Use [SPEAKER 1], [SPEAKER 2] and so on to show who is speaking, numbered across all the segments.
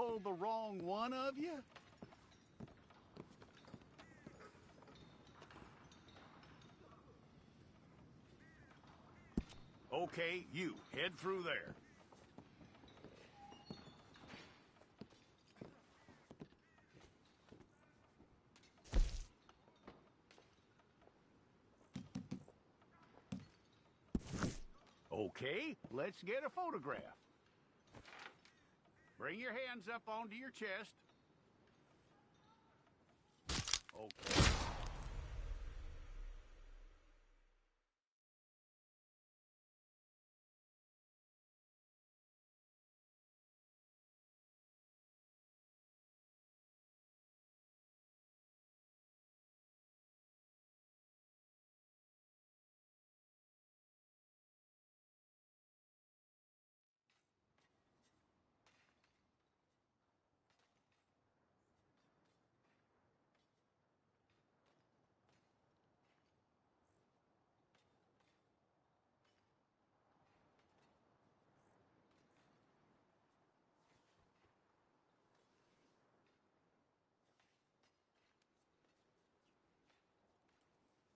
[SPEAKER 1] pull the wrong one of you? Okay, you, head through there. Okay, let's get a photograph. Bring your hands up onto your chest. Okay.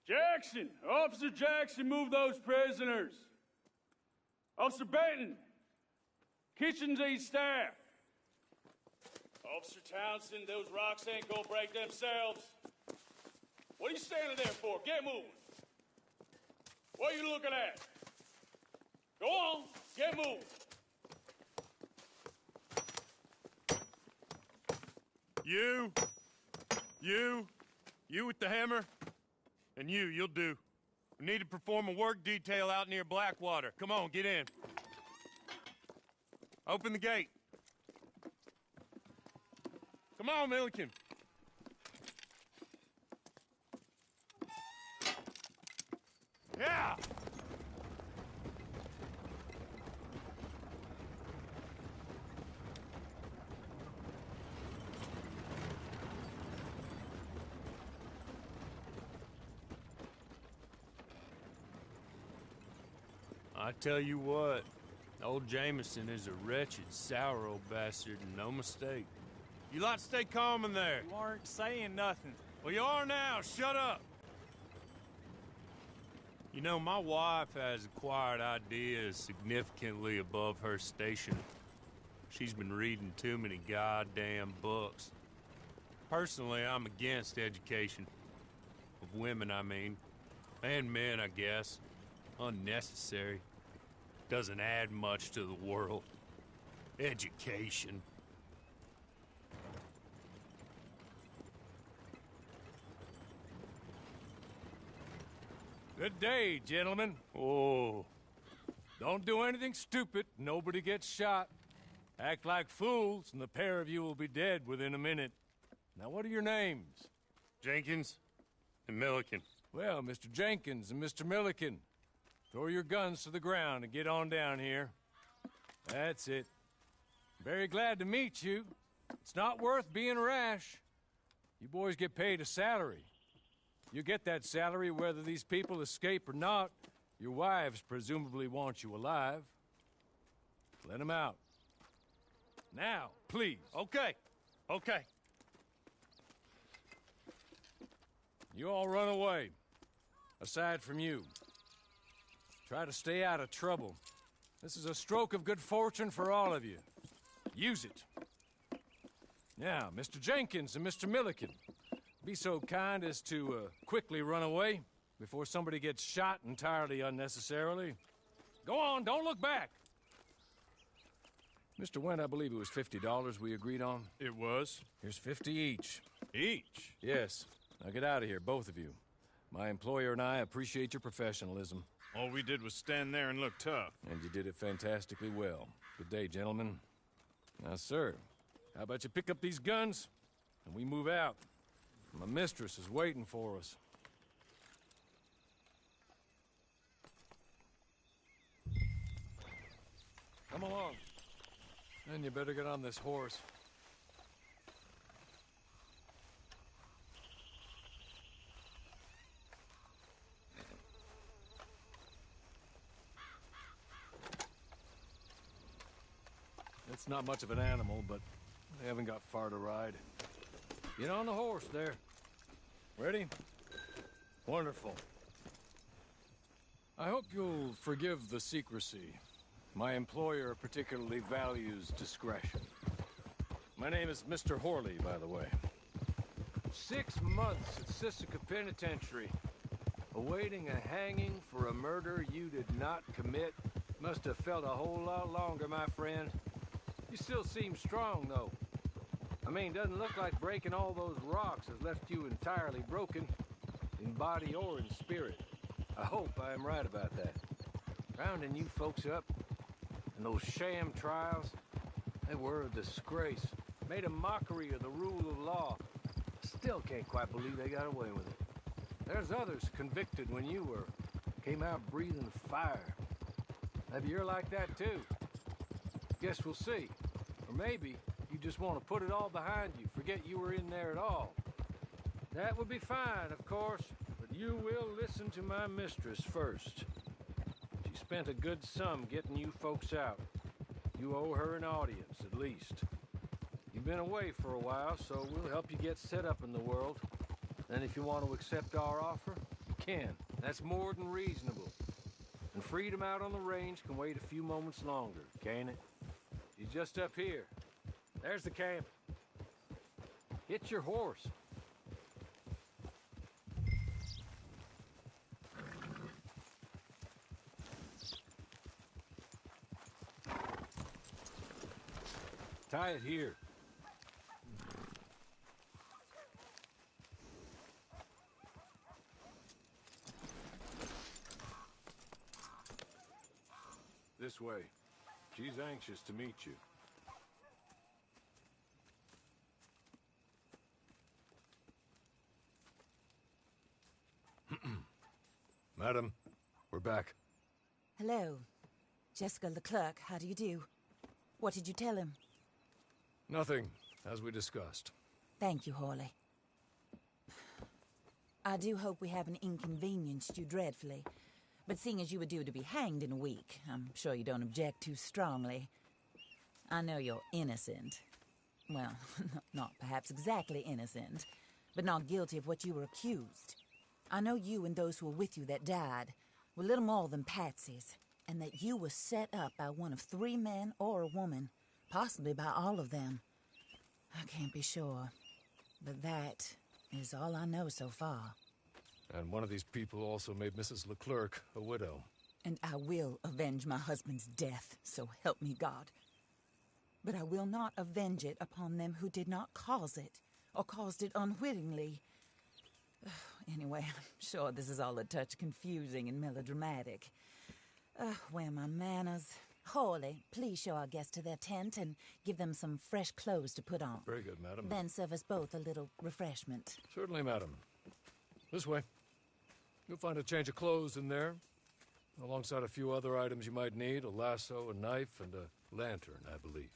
[SPEAKER 2] Jackson! Officer Jackson, move those prisoners! Officer Benton! Kitchens aid staff! Officer Townsend, those rocks ain't gonna break themselves. What are you standing there for? Get moving! What are you looking at? Go on, get moving!
[SPEAKER 3] You with the hammer? And you'll do. We need to perform a work detail out near Blackwater. Come on, get in. Open the gate. Come on, Milliken. Yeah! I tell you what, old Jameson is a wretched, sour old bastard, and no mistake. You lot stay calm in there.
[SPEAKER 4] You aren't saying nothing.
[SPEAKER 3] Well, you are now. Shut up. You know, my wife has acquired ideas significantly above her station. She's been reading too many goddamn books. Personally, I'm against education. Of women, I mean. And men, I guess. Unnecessary. Doesn't add much to the world. Education.
[SPEAKER 4] Good day, gentlemen.
[SPEAKER 3] Oh.
[SPEAKER 4] Don't do anything stupid. Nobody gets shot. Act like fools, and the pair of you will be dead within a minute. Now, what are your names?
[SPEAKER 3] Jenkins and Milliken.
[SPEAKER 4] Well, Mr. Jenkins and Mr. Milliken, throw your guns to the ground and get on down here. That's it. Very glad to meet you. It's not worth being rash. You boys get paid a salary. You get that salary whether these people escape or not. Your wives presumably want you alive. Let them out. Now, please.
[SPEAKER 3] Okay. Okay.
[SPEAKER 4] You all run away. Aside from you. Try to stay out of trouble. This is a stroke of good fortune for all of you. Use it. Now, Mr. Jenkins and Mr. Milliken, be so kind as to quickly run away before somebody gets shot entirely unnecessarily. Go on, don't look back. Mr. Wendt, I believe it was $50 we agreed on.
[SPEAKER 3] It was.
[SPEAKER 4] Here's 50 each.
[SPEAKER 3] Each?
[SPEAKER 4] Yes. Now get out of here, both of you. My employer and I appreciate your professionalism.
[SPEAKER 3] All we did was stand there and look tough.
[SPEAKER 4] And you did it fantastically well. Good day, gentlemen. Now, sir, how about you pick up these guns, and we move out? My mistress is waiting for us. Come along. Then you better get on this horse. It's not much of an animal, but They haven't got far to ride. Get on the horse there. Ready? Wonderful. I hope you'll forgive the secrecy. My employer particularly values discretion. My name is Mr. Horley, by the way. 6 months at Sisika Penitentiary, awaiting a hanging for a murder you did not commit. Must have felt a whole lot longer, my friend. You still seem strong, though. I mean, doesn't look like breaking all those rocks has left you entirely broken, in body or in spirit. I hope I am right about that. Rounding you folks up, and those sham trials, they were a disgrace. Made a mockery of the rule of law. Still can't quite believe they got away with it. There's others convicted when you were. Came out breathing fire. Maybe you're like that too. Guess we'll see. Or maybe you just want to put it all behind you, forget you were in there at all. That would be fine, of course, but you will listen to my mistress first. She spent a good sum getting you folks out. You owe her an audience, at least. You've been away for a while, so we'll help you get set up in the world. Then if you want to accept our offer, you can. That's more than reasonable. And freedom out on the range can wait a few moments longer, can't it? You're just up here. There's the camp. Hit your horse. Tie it here. This way. She's anxious to meet you. Madam, we're back.
[SPEAKER 5] Hello. Jessica Leclerc, how do you do? What did you tell him?
[SPEAKER 4] Nothing, as we discussed.
[SPEAKER 5] Thank you, Horley. I do hope we haven't inconvenienced you dreadfully. But seeing as you were due to be hanged in a week, I'm sure you don't object too strongly. I know you're innocent. Well, not perhaps exactly innocent, but not guilty of what you were accused. I know you and those who were with you that died were little more than patsies, and that you were set up by one of 3 men or a woman, possibly by all of them. I can't be sure, but that is all I know so far.
[SPEAKER 4] And one of these people also made Mrs. Leclerc a widow.
[SPEAKER 5] And I will avenge my husband's death, so help me God. But I will not avenge it upon them who did not cause it, or caused it unwittingly. Anyway, I'm sure this is all a touch confusing and melodramatic. Where are my manners? Horley, please show our guests to their tent and give them some fresh clothes to put on.
[SPEAKER 4] Very good, madam.
[SPEAKER 5] Then serve us both a little refreshment.
[SPEAKER 4] Certainly, madam. This way. You'll find a change of clothes in there, alongside a few other items you might need, a lasso, a knife, and a lantern, I believe.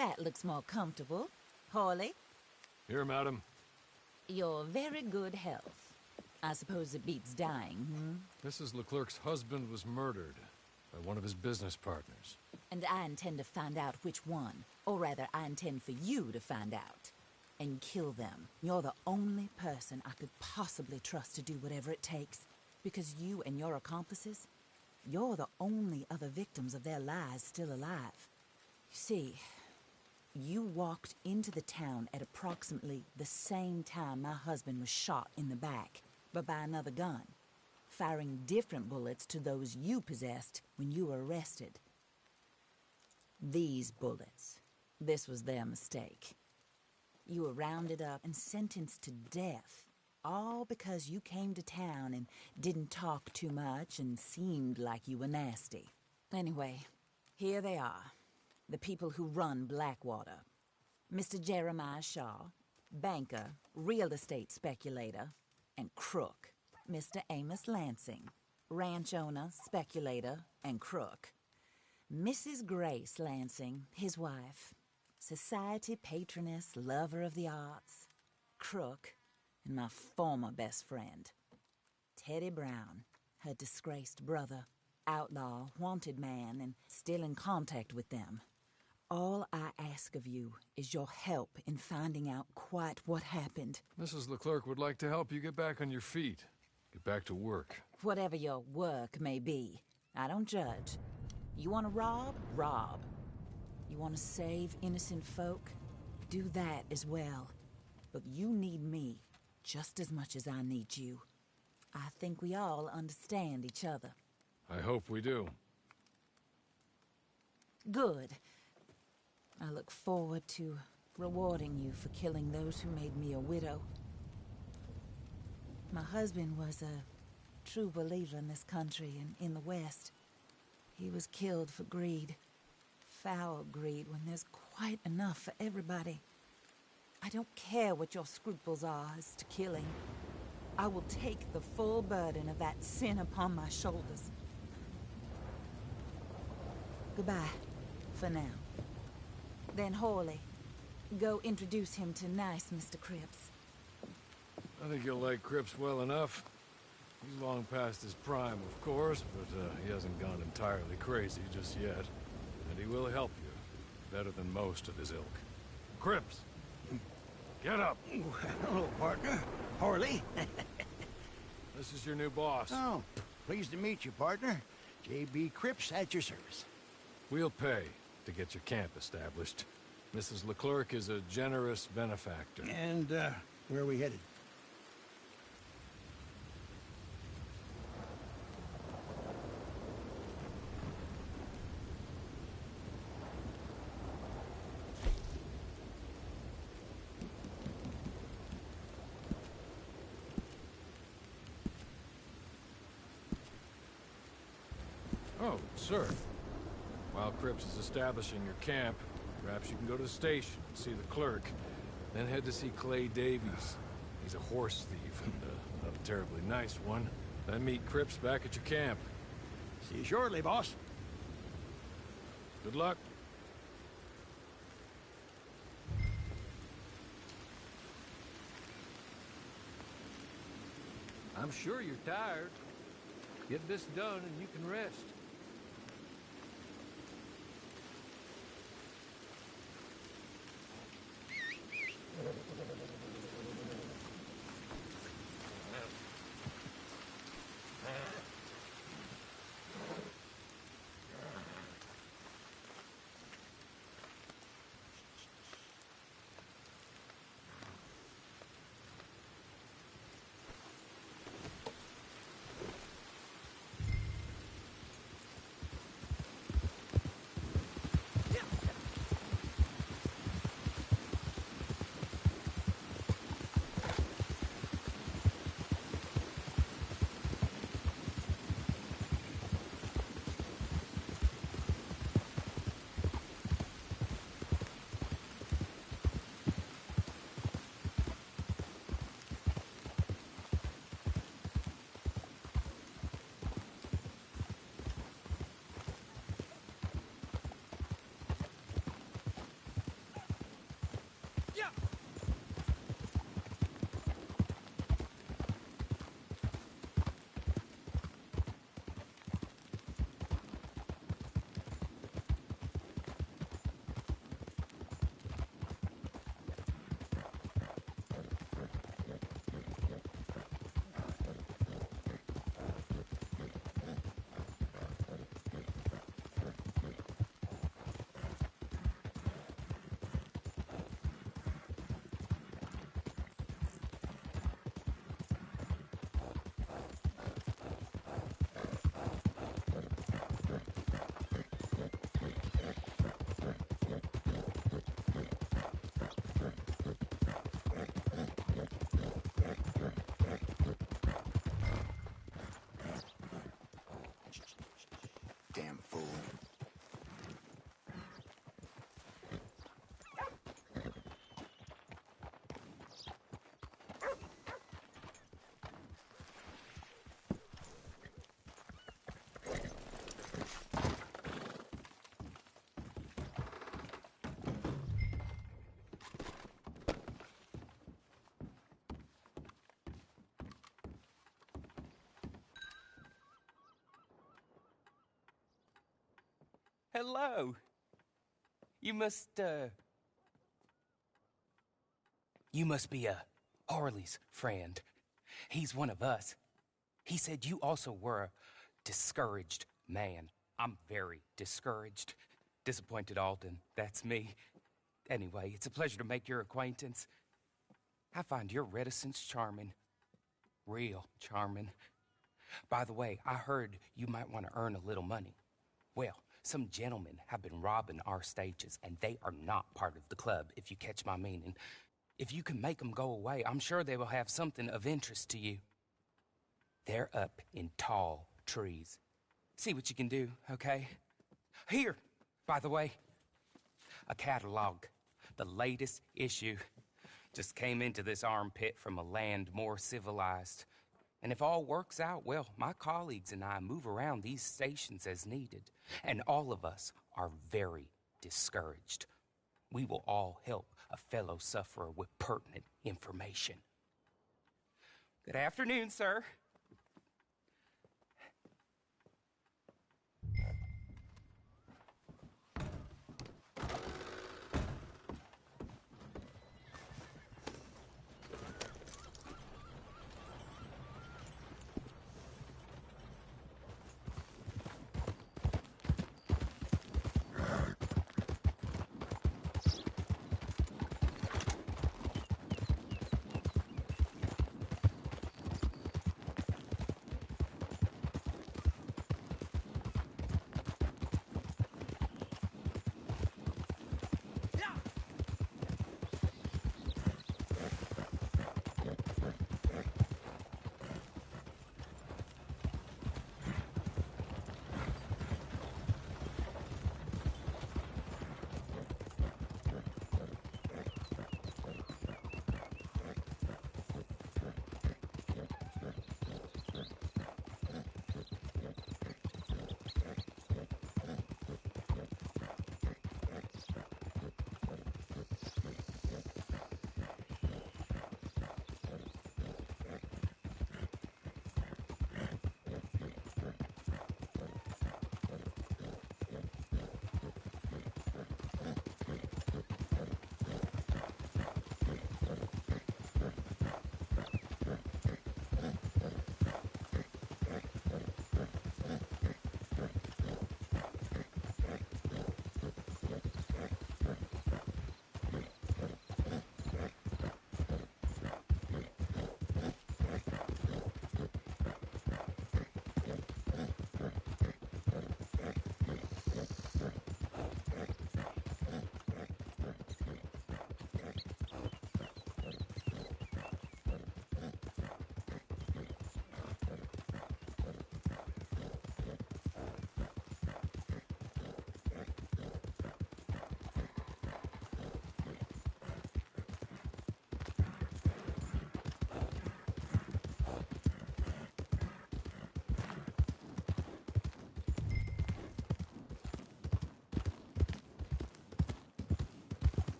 [SPEAKER 5] That looks more comfortable. Hawley,
[SPEAKER 4] Here, madam.
[SPEAKER 5] your very good health. I suppose it beats dying,
[SPEAKER 4] Mrs. Leclerc's husband was murdered by one of his business partners.
[SPEAKER 5] And I intend to find out which one. Or rather, I intend for you to find out. And kill them. You're the only person I could possibly trust to do whatever it takes. Because you and your accomplices, you're the only other victims of their lies still alive. You see, you walked into the town at approximately the same time my husband was shot in the back, but by another gun, firing different bullets to those you possessed when you were arrested. These bullets, this was their mistake. You were rounded up and sentenced to death, all because you came to town and didn't talk too much and seemed like you were nasty. Anyway, here they are, the people who run Blackwater. Mr. Jeremiah Shaw, banker, real estate speculator, and crook. Mr. Amos Lansing, ranch owner, speculator, and crook. Mrs. Grace Lansing, his wife, society patroness, lover of the arts, crook, and my former best friend. Teddy Brown, her disgraced brother, outlaw, wanted man, and still in contact with them. All I ask of you is your help in finding out quite what happened.
[SPEAKER 4] Mrs. Leclerc would like to help you get back on your feet. Get back to work.
[SPEAKER 5] Whatever your work may be, I don't judge. You want to rob? Rob. You want to save innocent folk? Do that as well. But you need me just as much as I need you. I think we all understand each other.
[SPEAKER 4] I hope we do.
[SPEAKER 5] Good. I look forward to rewarding you for killing those who made me a widow. My husband was a true believer in this country and in the West. He was killed for greed. Foul greed when there's quite enough for everybody. I don't care what your scruples are as to killing. I will take the full burden of that sin upon my shoulders. Goodbye, for now. Then Hawley, go introduce him to nice Mr. Cripps.
[SPEAKER 4] I think you'll like Cripps well enough. He's long past his prime, of course, but he hasn't gone entirely crazy just yet. And he will help you, better than most of his ilk. Cripps! Get up!
[SPEAKER 1] Hello, partner. Harley.
[SPEAKER 4] This is your new boss.
[SPEAKER 1] Oh, pleased to meet you, partner. J.B. Cripps at your service.
[SPEAKER 4] We'll pay to get your camp established. Mrs. Leclerc is a generous benefactor.
[SPEAKER 1] And, where are we headed?
[SPEAKER 4] Oh, sir. While Cripps is establishing your camp, perhaps you can go to the station and see the clerk. Then head to see Clay Davies. He's a horse thief, and not a terribly nice one. Then meet Cripps back at your camp.
[SPEAKER 1] See you shortly, boss.
[SPEAKER 4] Good luck.
[SPEAKER 6] I'm sure you're tired. Get this done and you can rest.
[SPEAKER 7] Hello. You must be Harley's friend. He's one of us. He said you also were a discouraged man. I'm very discouraged. Disappointed Alden, that's me. Anyway, it's a pleasure to make your acquaintance. I find your reticence charming. Real charming. By the way, I heard you might want to earn a little money. Well, some gentlemen have been robbing our stages, and they are not part of the club, if you catch my meaning. If you can make them go away, I'm sure they will have something of interest to you. They're up in tall trees. See what you can do, okay? Here, by the way, a catalog. The latest issue. Just came into this armpit from a land more civilized. And if all works out, well, my colleagues and I move around these stations as needed. And all of us are very discouraged. We will all help a fellow sufferer with pertinent information. Good afternoon, sir.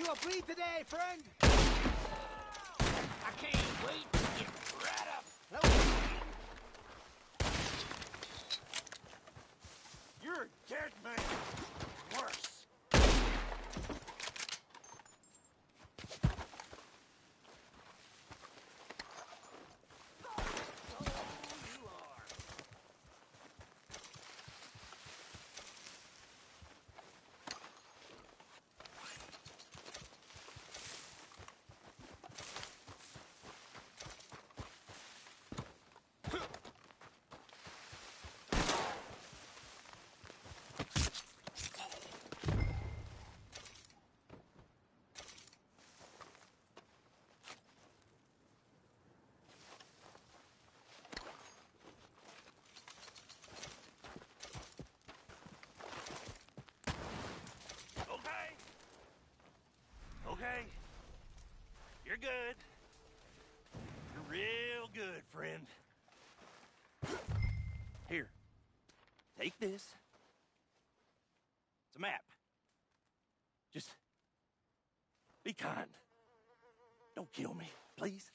[SPEAKER 1] will bleed today, friend!
[SPEAKER 8] I can't wait to get right up. You're a dead man. Worse. Okay. You're good. You're real good, friend. Here. Take this. It's a map. Just be kind. Don't kill me, please.